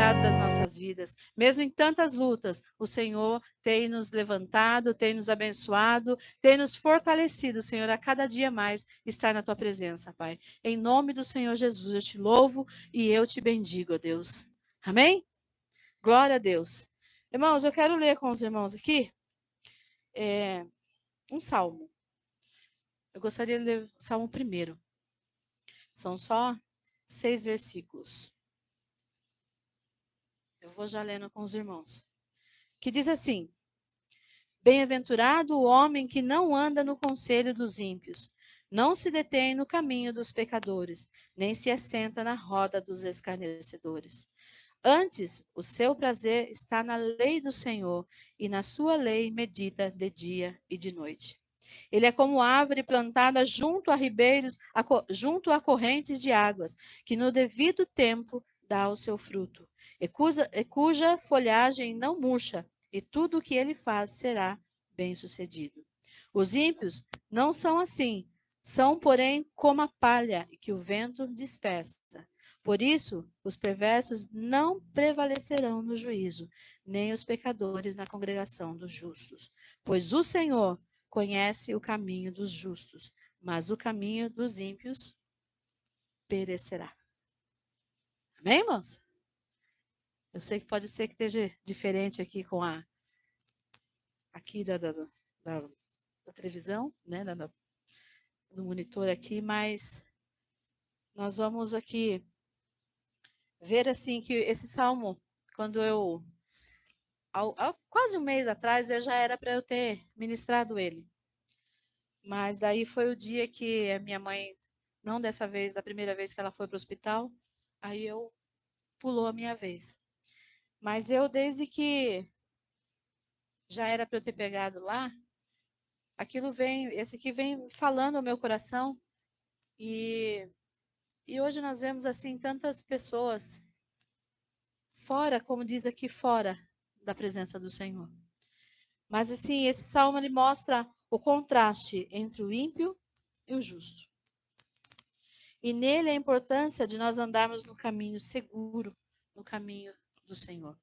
cuidado das nossas vidas. Mesmo em tantas lutas, o Senhor tem nos levantado, tem nos abençoado, tem nos fortalecido, Senhor, a cada dia mais estar na tua presença, Pai. Em nome do Senhor Jesus, eu te louvo e eu te bendigo, ó Deus. Amém? Glória a Deus. Irmãos, eu quero ler com os irmãos aqui um salmo. Eu gostaria de ler o salmo primeiro. São só 6 versículos. Eu vou já lendo com os irmãos. Que diz assim: Bem-aventurado o homem que não anda no conselho dos ímpios, não se detém no caminho dos pecadores, nem se assenta na roda dos escarnecedores. Antes, o seu prazer está na lei do Senhor, e na sua lei medita de dia e de noite. Ele é como árvore plantada junto a ribeiros, junto a correntes de águas, que no devido tempo dá o seu fruto, e cuja folhagem não murcha, e tudo o que ele faz será bem-sucedido. Os ímpios não são assim, são, porém, como a palha que o vento dispersa. Por isso, os perversos não prevalecerão no juízo, nem os pecadores na congregação dos justos. Pois o Senhor conhece o caminho dos justos, mas o caminho dos ímpios perecerá. Amém, irmãos? Eu sei que pode ser que esteja diferente aqui com aqui da televisão, né, do monitor aqui, mas nós vamos aqui ver assim que esse salmo, quando eu há quase um mês atrás, eu já era para eu ter ministrado ele. Mas daí foi o dia que a minha mãe, não dessa vez, da primeira vez que ela foi para o hospital, aí eu pulou a minha vez. Mas eu, desde que já era para eu ter pegado lá, esse aqui vem falando ao meu coração. E hoje nós vemos assim tantas pessoas fora, como diz aqui, fora da presença do Senhor. Mas assim, esse salmo ele mostra o contraste entre o ímpio e o justo. E nele a importância de nós andarmos no caminho seguro, no caminho do Senhor.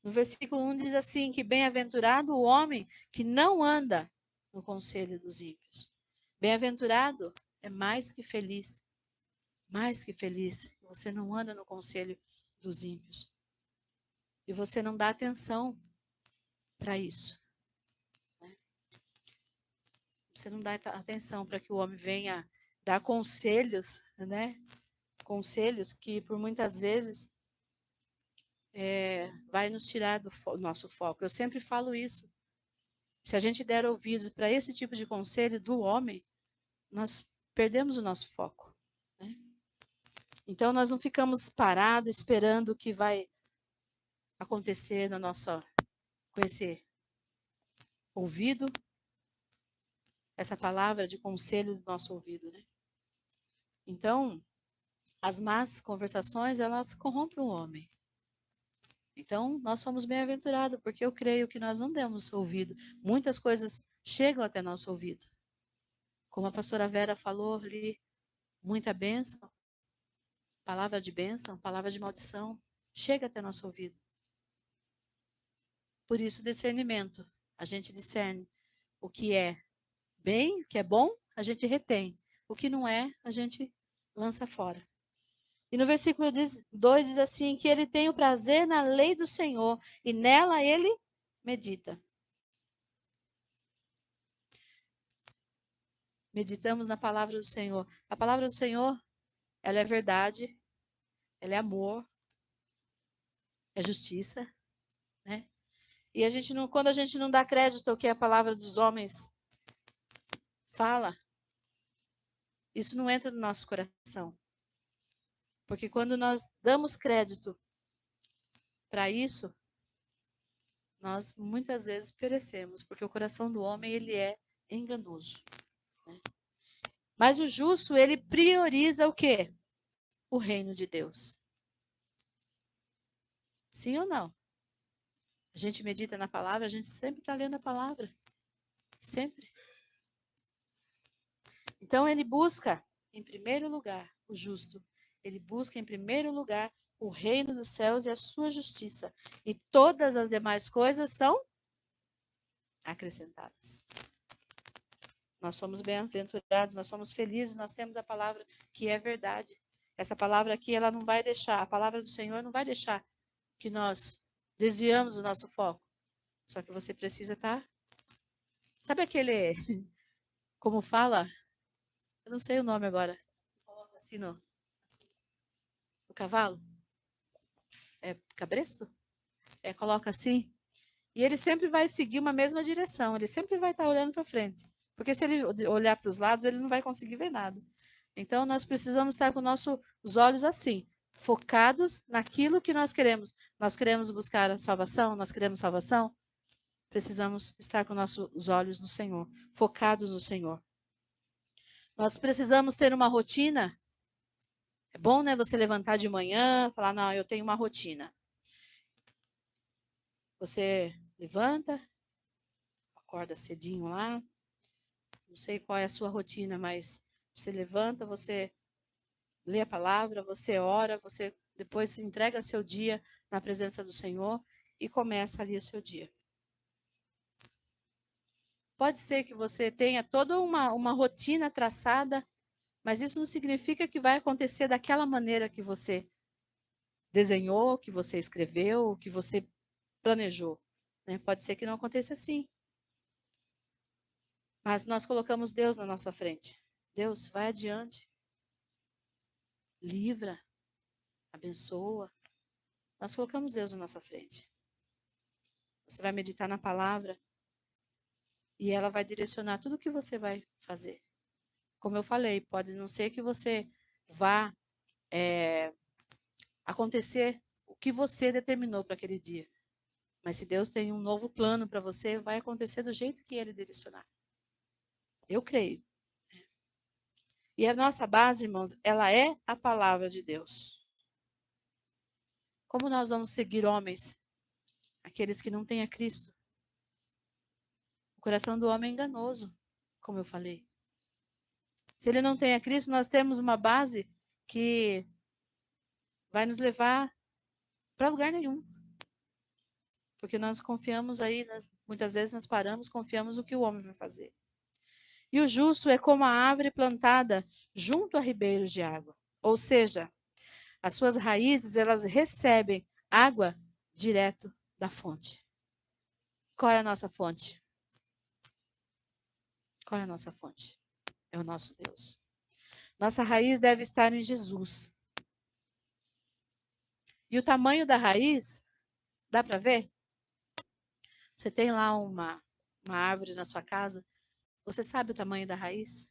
No versículo 1 diz assim, que bem-aventurado o homem que não anda no conselho dos ímpios. Bem-aventurado é mais que feliz. Mais que feliz. Você não anda no conselho dos ímpios. E você não dá atenção para isso. Você não dá atenção para que o homem venha dar conselhos, né? Conselhos que por muitas vezes vai nos tirar do nosso foco. Eu sempre falo isso. Se a gente der ouvidos para esse tipo de conselho do homem, nós perdemos o nosso foco. Né? Então, nós não ficamos parados esperando o que vai acontecer com esse ouvido, essa palavra de conselho do nosso ouvido. Né? Então, as más conversações, elas corrompem o homem. Então, nós somos bem-aventurados, porque eu creio que nós não demos ouvido. Muitas coisas chegam até nosso ouvido. Como a pastora Vera falou ali, muita bênção, palavra de maldição, chega até nosso ouvido. Por isso, discernimento. A gente discerne o que é bem, o que é bom, a gente retém. O que não é, a gente lança fora. E no versículo 2 diz assim, que ele tem o prazer na lei do Senhor, e nela ele medita. Meditamos na palavra do Senhor. A palavra do Senhor, ela é verdade, ela é amor, é justiça, né? E quando a gente não dá crédito ao que a palavra dos homens fala, isso não entra no nosso coração. Porque quando nós damos crédito para isso, nós muitas vezes perecemos, porque o coração do homem ele é enganoso. Né? Mas o justo, ele prioriza o quê? O reino de Deus. Sim ou não? A gente medita na palavra, a gente sempre está lendo a palavra. Sempre. Então ele busca, em primeiro lugar, o justo. Ele busca, em primeiro lugar, o reino dos céus e a sua justiça, e todas as demais coisas são acrescentadas. Nós somos bem-aventurados, nós somos felizes, nós temos a palavra que é verdade. Essa palavra aqui, ela não vai deixar, a palavra do Senhor não vai deixar que nós desviamos o nosso foco. Só que você precisa estar. Sabe aquele, como fala? Eu não sei o nome agora. Coloca assim no cavalo. É cabresto? Coloca assim. E ele sempre vai seguir uma mesma direção. Ele sempre vai estar olhando para frente. Porque se ele olhar para os lados, ele não vai conseguir ver nada. Então, nós precisamos estar com os olhos assim, focados naquilo que nós queremos. Nós queremos buscar a salvação? Nós queremos salvação? Precisamos estar com os olhos no Senhor, focados no Senhor. Nós precisamos ter uma rotina. É bom, né, você levantar de manhã, falar, não, eu tenho uma rotina. Você levanta, acorda cedinho lá. Não sei qual é a sua rotina, mas você levanta, você lê a palavra, você ora, você depois entrega seu dia na presença do Senhor e começa ali o seu dia. Pode ser que você tenha toda uma rotina traçada, mas isso não significa que vai acontecer daquela maneira que você desenhou, que você escreveu, que você planejou. Né? Pode ser que não aconteça assim. Mas nós colocamos Deus na nossa frente. Deus, vai adiante. Livra. Abençoa. Nós colocamos Deus na nossa frente. Você vai meditar na palavra e ela vai direcionar tudo o que você vai fazer. Como eu falei, pode não ser que você vá acontecer o que você determinou para aquele dia. Mas se Deus tem um novo plano para você, vai acontecer do jeito que Ele direcionar. Eu creio. E a nossa base, irmãos, ela é a palavra de Deus. Como nós vamos seguir homens, aqueles que não têm a Cristo? O coração do homem é enganoso, como eu falei. Se ele não tem a Cristo, nós temos uma base que vai nos levar para lugar nenhum. Porque nós confiamos aí, muitas vezes nós paramos, confiamos no que o homem vai fazer. E o justo é como a árvore plantada junto a ribeiros de água. Ou seja, as suas raízes, elas recebem água direto da fonte. Qual é a nossa fonte? Qual é a nossa fonte? É o nosso Deus. Nossa raiz deve estar em Jesus. E o tamanho da raiz, dá para ver? Você tem lá uma árvore na sua casa, você sabe o tamanho da raiz?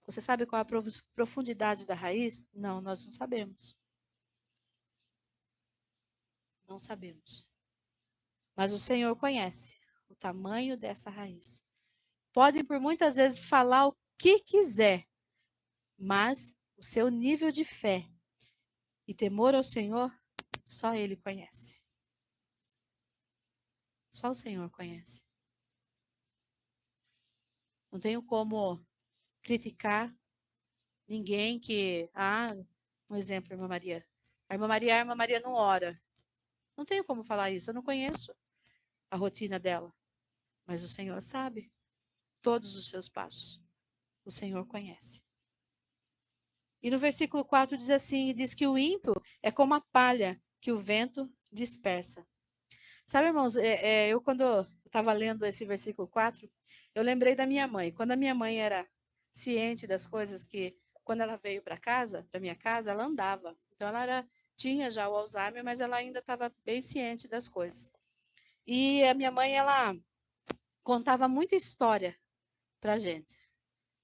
Você sabe qual a profundidade da raiz? Não, nós não sabemos. Não sabemos. Mas o Senhor conhece o tamanho dessa raiz. Podem por muitas vezes falar o que quiser, mas o seu nível de fé e temor ao Senhor, só Ele conhece. Só o Senhor conhece. Não tenho como criticar ninguém que... um exemplo, irmã Maria. A irmã Maria não ora. Não tenho como falar isso, eu não conheço a rotina dela. Mas o Senhor sabe todos os seus passos. O Senhor conhece. E no versículo 4 diz assim, diz que o ímpio é como a palha que o vento dispersa. Sabe, irmãos, eu quando estava lendo esse versículo 4, eu lembrei da minha mãe. Quando a minha mãe era ciente das coisas que, quando ela veio para casa, para minha casa, ela andava. Então ela tinha já o Alzheimer, mas ela ainda estava bem ciente das coisas. E a minha mãe, ela contava muita história para a gente.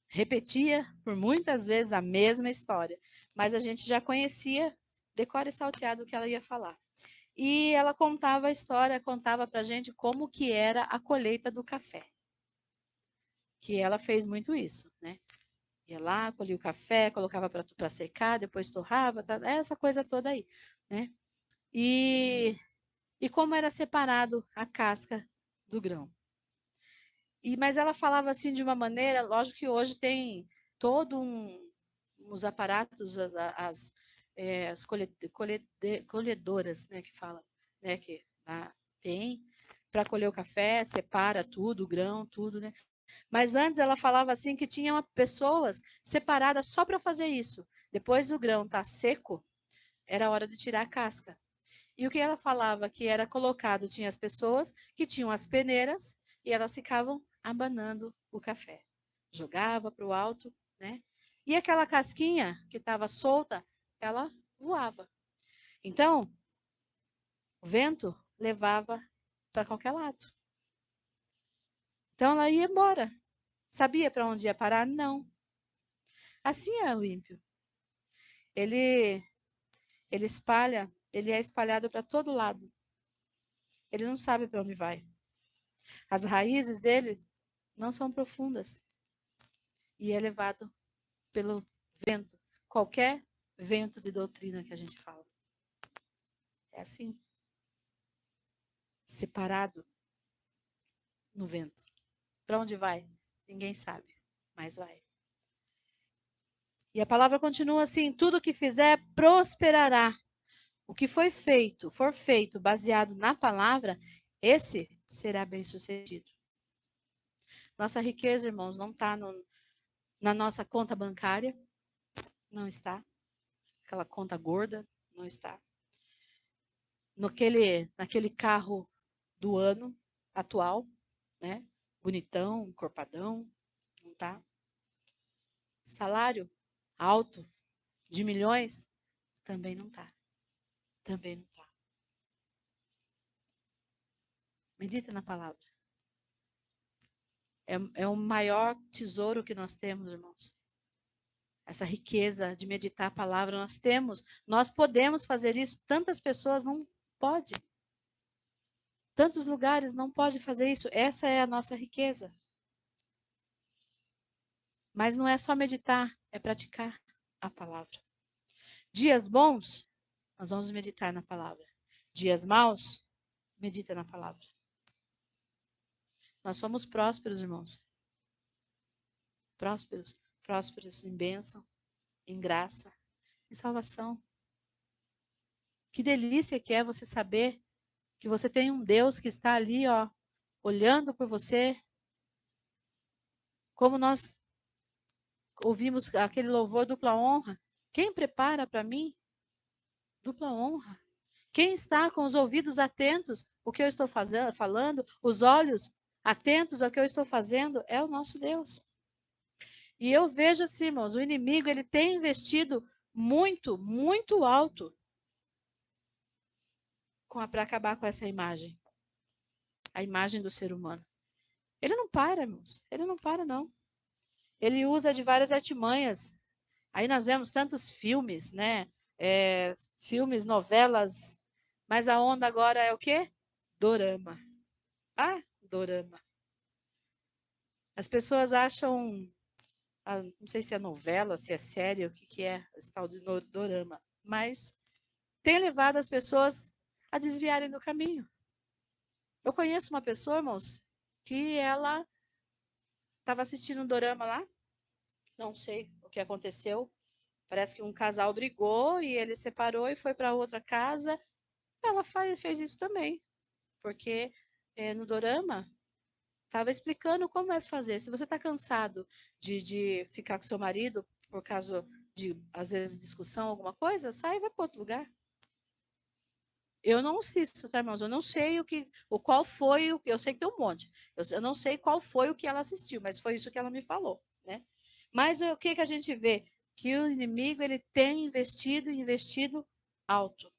Repetia por muitas vezes a mesma história, mas a gente já conhecia decora e salteado o que ela ia falar. E ela contava a história, contava para a gente como que era a colheita do café. Que ela fez muito isso, né? Ia lá, colhia o café, colocava para secar, depois torrava, essa coisa toda aí, né? E como era separado a casca do grão. Mas ela falava assim de uma maneira, lógico que hoje tem todo uns aparatos, as colhedoras, né, que fala, né, que lá tem, para colher o café, separa tudo, o grão, tudo, né? Mas antes ela falava assim que tinha pessoas separadas só para fazer isso. Depois o grão tá seco, era hora de tirar a casca. E o que ela falava que era colocado, tinha as pessoas que tinham as peneiras e elas ficavam abanando o café. Jogava para o alto, né? E aquela casquinha que estava solta, ela voava. Então, o vento levava para qualquer lado. Então ela ia embora. Sabia para onde ia parar? Não. Assim é o ímpio. Ele espalha, ele é espalhado para todo lado. Ele não sabe para onde vai. As raízes dele não são profundas. E é levado pelo vento. Qualquer vento de doutrina que a gente fala. É assim. Separado no vento. Para onde vai? Ninguém sabe, mas vai. E a palavra continua assim: tudo que fizer prosperará. O que for feito baseado na palavra, esse será bem-sucedido. Nossa riqueza, irmãos, não está na nossa conta bancária, não está. Aquela conta gorda, não está. Naquele carro do ano atual, né? Bonitão, encorpadão, não tá? Salário alto de milhões, também não tá. Também não tá. Medita na palavra. É o maior tesouro que nós temos, irmãos. Essa riqueza de meditar a palavra nós temos. Nós podemos fazer isso. Tantas pessoas não podem. Tantos lugares não podem fazer isso. Essa é a nossa riqueza. Mas não é só meditar, é praticar a palavra. Dias bons, nós vamos meditar na palavra. Dias maus, medita na palavra. Nós somos prósperos, irmãos. Prósperos. Prósperos em bênção, em graça, em salvação. Que delícia que é você saber que você tem um Deus que está ali, ó, olhando por você. Como nós ouvimos aquele louvor, dupla honra. Quem prepara para mim? Dupla honra. Quem está com os ouvidos atentos ao que eu estou falando, os olhos atentos ao que eu estou fazendo, é o nosso Deus. E eu vejo assim, irmãos, o inimigo ele tem investido muito, muito alto para acabar com essa imagem. A imagem do ser humano. Ele não para, irmãos. Ele não para, não. Ele usa de várias artimanhas. Aí nós vemos tantos filmes, né? Filmes, novelas. Mas a onda agora é o quê? Dorama. Ah, dorama. As pessoas acham, não sei se é novela, se é série, o que é esse tal de dorama. Mas tem levado as pessoas a desviarem do caminho. Eu conheço uma pessoa, irmãos, que ela estava assistindo um dorama lá. Não sei o que aconteceu. Parece que um casal brigou e ele separou e foi para outra casa. Ela fez isso também. Porque no dorama estava explicando como é fazer. Se você está cansado de ficar com seu marido por causa de, às vezes, discussão, alguma coisa, sai e vai para outro lugar. Eu não assisto, tá, irmãos? Eu não sei qual foi o que. Eu sei que tem um monte. Eu não sei qual foi o que ela assistiu, mas foi isso que ela me falou, né? Mas o que a gente vê? Que o inimigo ele tem investido alto.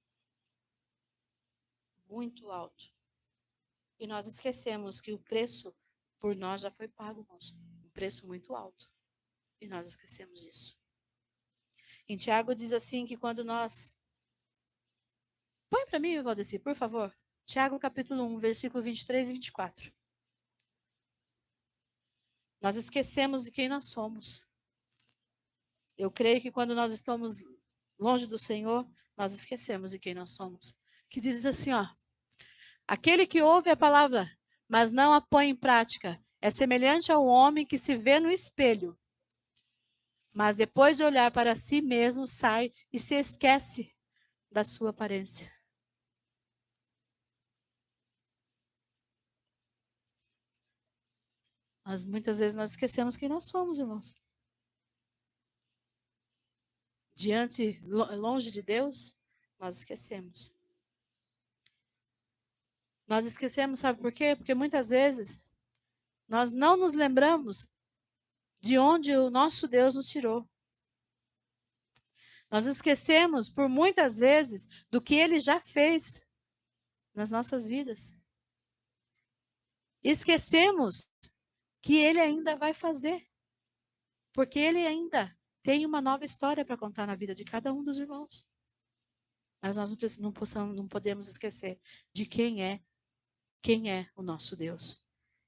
Muito alto. E nós esquecemos que o preço por nós já foi pago, irmãos. Um preço muito alto. E nós esquecemos disso. Em Tiago diz assim que quando nós... Põe para mim, Valdeci, por favor. Tiago capítulo 1, versículo 23 e 24. Nós esquecemos de quem nós somos. Eu creio que quando nós estamos longe do Senhor, nós esquecemos de quem nós somos. Que diz assim, ó. Aquele que ouve a palavra, mas não a põe em prática, é semelhante ao homem que se vê no espelho Mas depois de olhar para si mesmo, sai e se esquece da sua aparência. Mas muitas vezes nós esquecemos quem nós somos, irmãos. Longe de Deus, nós esquecemos. Nós esquecemos, sabe por quê? Porque muitas vezes nós não nos lembramos de onde o nosso Deus nos tirou. Nós esquecemos, por muitas vezes, do que ele já fez nas nossas vidas. Esquecemos que ele ainda vai fazer. Porque ele ainda tem uma nova história para contar na vida de cada um dos irmãos. Mas nós não podemos esquecer de quem é o nosso Deus.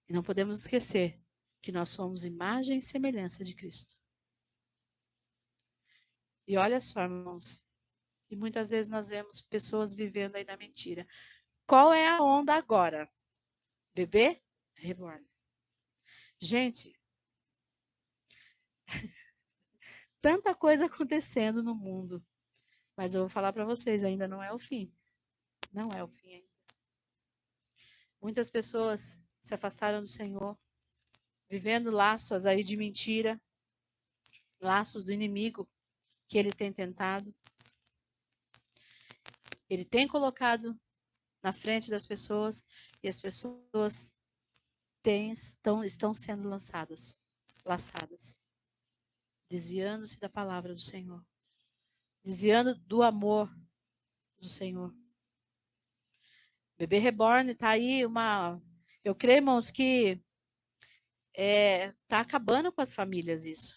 E não podemos esquecer que nós somos imagem e semelhança de Cristo. E olha só, irmãos, e muitas vezes nós vemos pessoas vivendo aí na mentira. Qual é a onda agora? Bebê reborn. Gente, tanta coisa acontecendo no mundo. Mas eu vou falar para vocês, ainda não é o fim. Não é o fim ainda. Muitas pessoas se afastaram do Senhor, vivendo laços aí de mentira, laços do inimigo que ele tem tentado. Ele tem colocado na frente das pessoas e as pessoas estão sendo laçadas, desviando-se da palavra do Senhor, desviando do amor do Senhor. Bebê reborn está aí eu creio, irmãos, que está acabando com as famílias isso.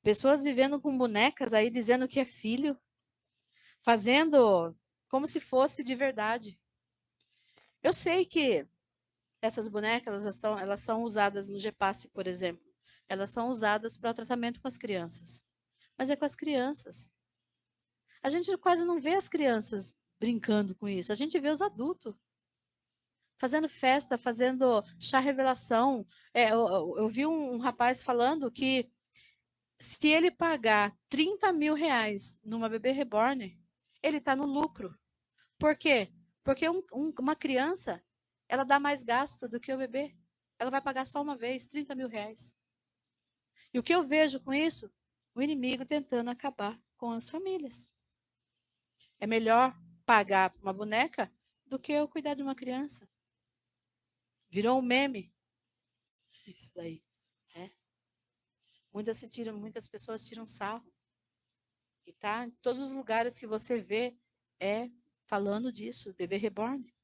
Pessoas vivendo com bonecas aí, dizendo que é filho, fazendo como se fosse de verdade. Eu sei que essas bonecas, elas são usadas no GPASSE, por exemplo. Elas são usadas para tratamento com as crianças. Mas é com as crianças. A gente quase não vê as crianças brincando com isso. A gente vê os adultos fazendo festa, fazendo chá revelação. Eu vi um rapaz falando que se ele pagar 30 mil reais numa bebê reborn, ele está no lucro. Por quê? Porque uma criança, ela dá mais gasto do que o bebê. Ela vai pagar só uma vez, 30 mil reais. E o que eu vejo com isso? O inimigo tentando acabar com as famílias. É melhor pagar uma boneca do que eu cuidar de uma criança. Virou um meme. Isso daí. É. Muitas pessoas tiram sarro. E tá em todos os lugares que você vê falando disso, bebê reborn.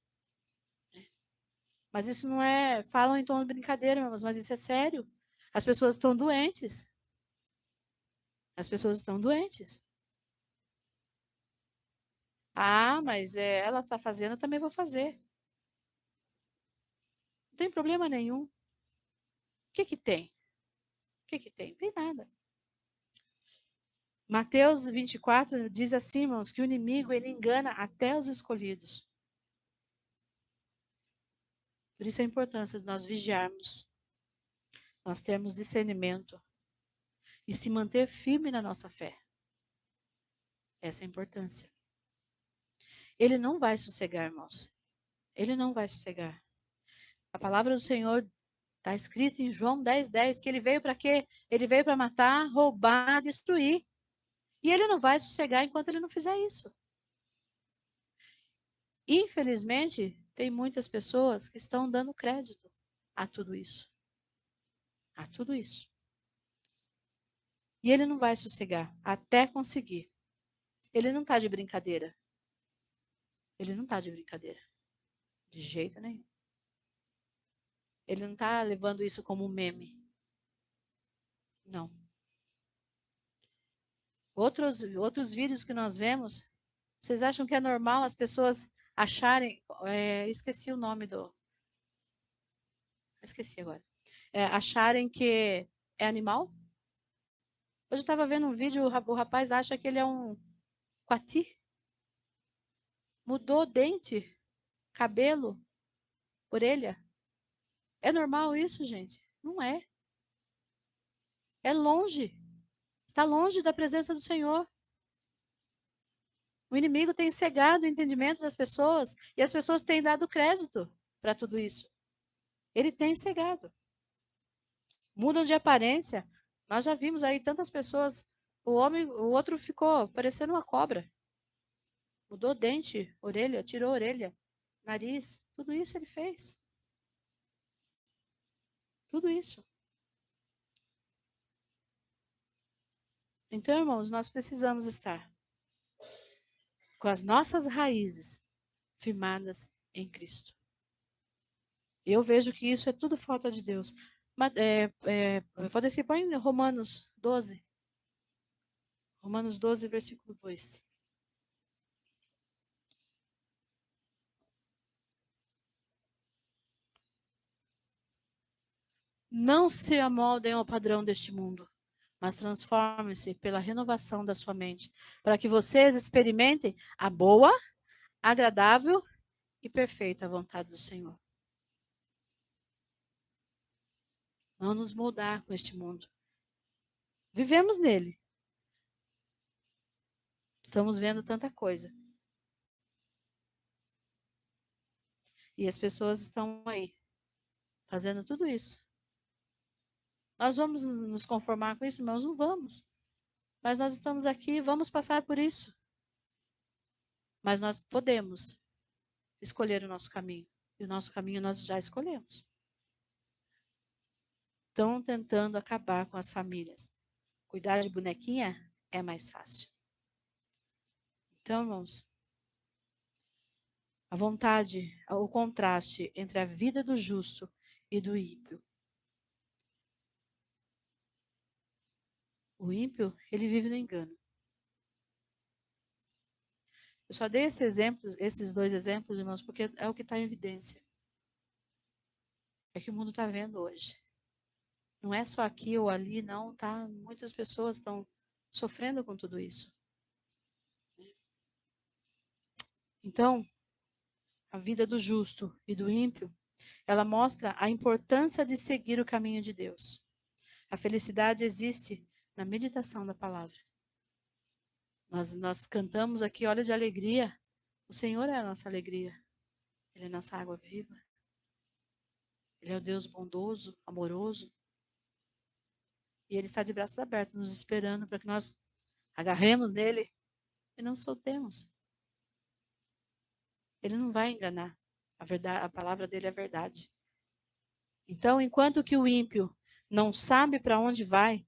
Mas isso não é. Falam em tom de brincadeira, mas isso é sério. As pessoas estão doentes. As pessoas estão doentes. Ah, mas ela está fazendo, eu também vou fazer. Não tem problema nenhum. O que que tem? O que que tem? Não tem nada. Mateus 24 diz assim, irmãos, que o inimigo ele engana até os escolhidos. Por isso a importância de nós vigiarmos, nós termos discernimento e se manter firme na nossa fé. Essa é a importância. Ele não vai sossegar, irmãos. Ele não vai sossegar. A palavra do Senhor está escrita em João 10:10 que ele veio para quê? Ele veio para matar, roubar, destruir. E ele não vai sossegar enquanto ele não fizer isso. Infelizmente, tem muitas pessoas que estão dando crédito a tudo isso. A tudo isso. E ele não vai sossegar até conseguir. Ele não está de brincadeira. Ele não está de brincadeira. De jeito nenhum. Ele não está levando isso como um meme. Não. Outros vídeos que nós vemos, vocês acham que é normal as pessoas acharem. Esqueci o nome do. Esqueci agora. Acharem que é animal? Hoje eu estava vendo um vídeo, o rapaz acha que ele é um coati. Mudou dente, cabelo, orelha. É normal isso, gente? Não é. É longe. Está longe da presença do Senhor. O inimigo tem cegado o entendimento das pessoas e as pessoas têm dado crédito para tudo isso. Ele tem cegado. Mudam de aparência. Nós já vimos aí tantas pessoas. O outro ficou parecendo uma cobra. Mudou dente, orelha, tirou orelha, nariz. Tudo isso ele fez. Tudo isso. Então, irmãos, nós precisamos estar com as nossas raízes firmadas em Cristo. Eu vejo que isso é tudo falta de Deus. Mas, Valdeci, põe Romanos 12. Romanos 12, versículo 2. Não se amoldem ao padrão deste mundo, mas transformem-se pela renovação da sua mente, para que vocês experimentem a boa, agradável e perfeita vontade do Senhor. Não nos moldar com este mundo. Vivemos nele. Estamos vendo tanta coisa. E as pessoas estão aí, fazendo tudo isso. Nós vamos nos conformar com isso, irmãos? Não vamos. Mas nós estamos aqui, vamos passar por isso. Mas nós podemos escolher o nosso caminho. E o nosso caminho nós já escolhemos. Estão tentando acabar com as famílias. Cuidar de bonequinha é mais fácil. Então, irmãos, a vontade, o contraste entre a vida do justo e do ímpio. O ímpio, ele vive no engano. Eu só dei esses dois exemplos, irmãos, porque é o que está em evidência. É que o mundo está vendo hoje. Não é só aqui ou ali, não, tá? Muitas pessoas estão sofrendo com tudo isso. Então, a vida do justo e do ímpio, ela mostra a importância de seguir o caminho de Deus. A felicidade existe na meditação da palavra. Nós cantamos aqui, olha de alegria. O Senhor é a nossa alegria. Ele é a nossa água viva. Ele é o Deus bondoso, amoroso. E Ele está de braços abertos, nos esperando para que nós agarremos nele e não soltemos. Ele não vai enganar. A palavra dele é verdade. Então, enquanto que o ímpio não sabe para onde vai,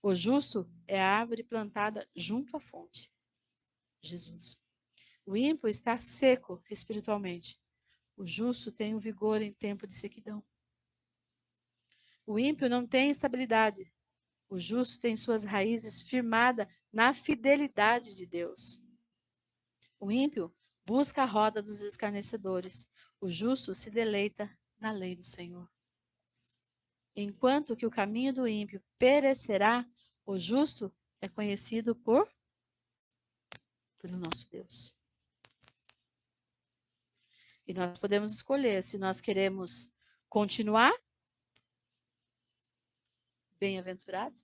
o justo é a árvore plantada junto à fonte. Jesus. O ímpio está seco espiritualmente. O justo tem o vigor em tempo de sequidão. O ímpio não tem estabilidade. O justo tem suas raízes firmadas na fidelidade de Deus. O ímpio busca a roda dos escarnecedores. O justo se deleita na lei do Senhor. Enquanto que o caminho do ímpio perecerá, o justo é conhecido pelo nosso Deus. E nós podemos escolher se nós queremos continuar bem-aventurado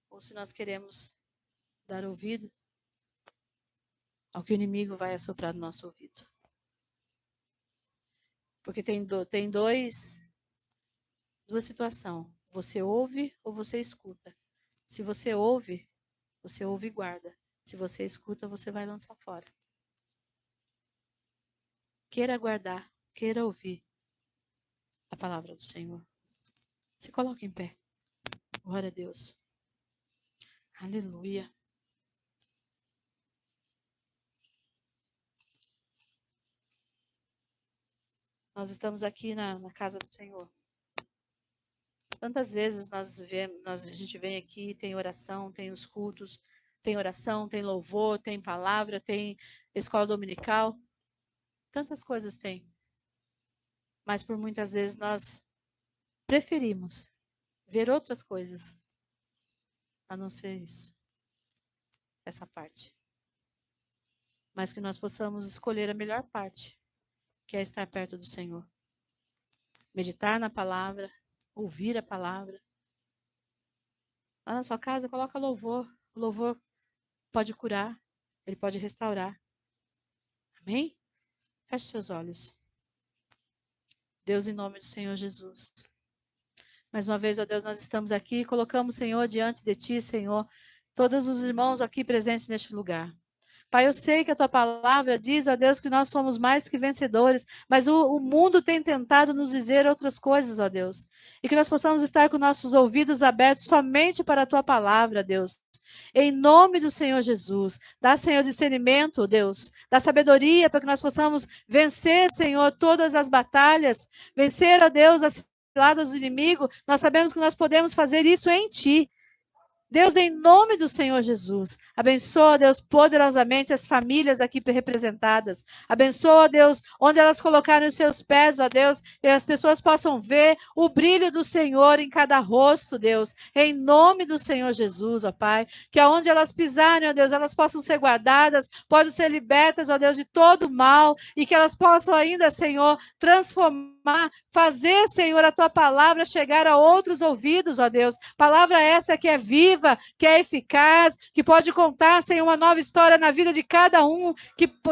ou se nós queremos dar ouvido ao que o inimigo vai assoprar no nosso ouvido. Porque tem duas situações. Você ouve ou você escuta. Se você ouve e guarda. Se você escuta, você vai lançar fora. Queira guardar, queira ouvir a palavra do Senhor. Se coloque em pé. Glória a Deus. Aleluia. Nós estamos aqui na casa do Senhor. Tantas vezes a gente vem aqui, tem oração, tem os cultos, tem oração, tem louvor, tem palavra, tem escola dominical. Tantas coisas tem. Mas por muitas vezes nós preferimos ver outras coisas a não ser isso. Essa parte. Mas que nós possamos escolher a melhor parte, que é estar perto do Senhor. Meditar na palavra, ouvir a palavra, Lá na sua casa, coloca louvor. O louvor pode curar, ele pode restaurar. Amém? Feche seus olhos. Deus, em nome do Senhor Jesus. Mais uma vez, ó Deus, nós estamos aqui e colocamos, Senhor, diante de Ti, Senhor, todos os irmãos aqui presentes neste lugar. Pai, eu sei que a Tua palavra diz, ó Deus, que nós somos mais que vencedores, mas o mundo tem tentado nos dizer outras coisas, ó Deus. E que nós possamos estar com nossos ouvidos abertos somente para a Tua palavra, Deus. Em nome do Senhor Jesus, dá, Senhor, discernimento, Deus, dá sabedoria para que nós possamos vencer, Senhor, todas as batalhas, vencer, ó Deus, as ciladas do inimigo. Nós sabemos que nós podemos fazer isso em Ti. Deus, em nome do Senhor Jesus, abençoa, Deus, poderosamente as famílias aqui representadas. Abençoa, Deus, onde elas colocaram os seus pés, ó Deus, e as pessoas possam ver o brilho do Senhor em cada rosto, Deus. Em nome do Senhor Jesus, ó Pai, que aonde elas pisarem, ó Deus, elas possam ser guardadas, possam ser libertas, ó Deus, de todo mal, e que elas possam ainda, Senhor, transformar, fazer, Senhor, a Tua palavra chegar a outros ouvidos, ó Deus. Palavra essa que é viva, que é eficaz, que pode contar, Senhor, uma nova história na vida de cada um,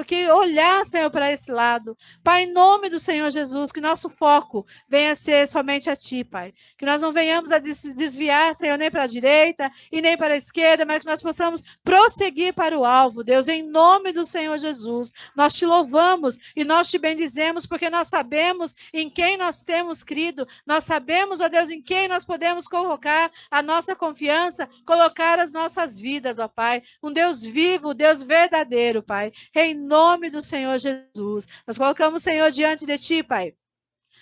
que olhar, Senhor, para esse lado. Pai, em nome do Senhor Jesus, que nosso foco venha a ser somente a Ti, Pai. Que nós não venhamos a desviar, Senhor, nem para a direita e nem para a esquerda, mas que nós possamos prosseguir para o alvo, Deus, em nome do Senhor Jesus. Nós Te louvamos e nós Te bendizemos, porque nós sabemos em quem nós temos crido, nós sabemos, ó Deus, em quem nós podemos colocar a nossa confiança, colocar as nossas vidas, ó Pai. Um Deus vivo, Deus verdadeiro, Pai. Em nome do Senhor Jesus. Nós colocamos, Senhor, diante de Ti, Pai.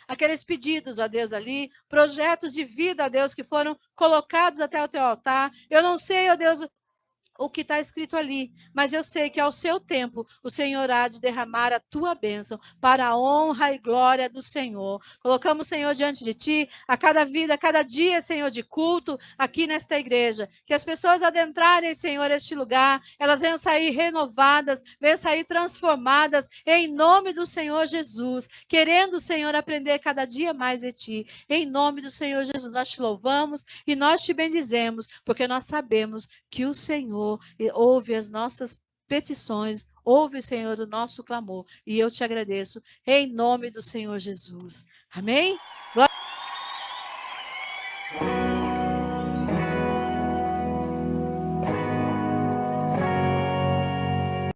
Aqueles pedidos, ó Deus, ali, projetos de vida, ó Deus, que foram colocados até o Teu altar. Eu não sei, ó Deus, o que está escrito ali, mas eu sei que ao seu tempo o Senhor há de derramar a tua bênção para a honra e glória do Senhor. Colocamos, Senhor, diante de ti a cada vida, a cada dia, Senhor, de culto aqui nesta igreja. Que as pessoas adentrarem, Senhor, este lugar, elas venham sair renovadas, venham sair transformadas em nome do Senhor Jesus, querendo, Senhor, aprender cada dia mais de ti. Em nome do Senhor Jesus, nós te louvamos e nós te bendizemos, porque nós sabemos que o Senhor ouve as nossas petições, ouve, Senhor, o nosso clamor. E eu te agradeço em nome do Senhor Jesus. Amém? Glória